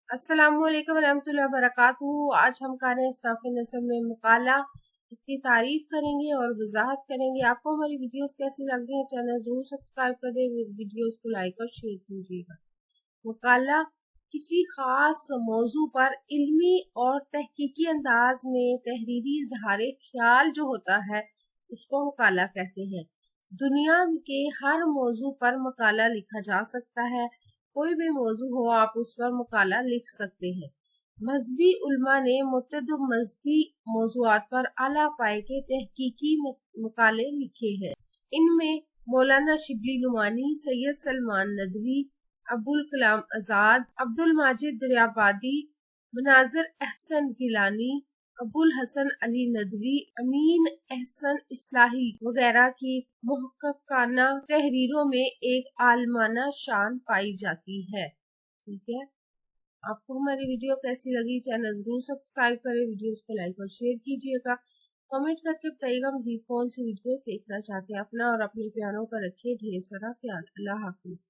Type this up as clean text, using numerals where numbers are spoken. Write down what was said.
अस्सलाम वालेकुम रहमतुल्लाहि वबरकातुहू। आज हम कार इस्नाफ़ नसब में मुकाला की तारीफ करेंगे और वजाहत करेंगे। आपको हमारी वीडियोस कैसी लग रही है, चैनल जरूर सब्सक्राइब कर दें, वीडियोस को लाइक और शेयर कीजिएगा। मुकाला किसी खास मौजू पर इल्मी और तहकीकी अंदाज में तहरीरी इजहार ख्याल जो होता है उसको मुकाला कहते हैं। दुनिया के हर मौजू पर मुकाला लिखा जा सकता है। कोई भी मौजू हो आप उस पर मुकाला लिख सकते हैं। मजहबी उल्मा ने मुतअद्दिद मजहबी मौज़ूआत पर आला पाए के तहकीकी मुकाले लिखे हैं। इनमें मौलाना शिबली नुमानी, सैयद सलमान नदवी, अबुल कलाम आजाद, अब्दुल माजिद दरियाबादी, मनाजिर अहसन गिलानी, अबुल हसन अली नदवी, अमीन अहसन इस्लाही वगैरह की मुहक्काना तहरीरों में एक आलमाना शान पाई जाती है। ठीक है, आपको हमारी वीडियो कैसी लगी, चैनल जरूर सब्सक्राइब करें, वीडियोस को लाइक और शेयर कीजिएगा। कमेंट करके बताइएगा मजीद कौन सी वीडियोस देखना चाहते हैं। अपना और अपने प्यारों का रखिए ढेर सारा ख्याल। अल्लाह हाफिज।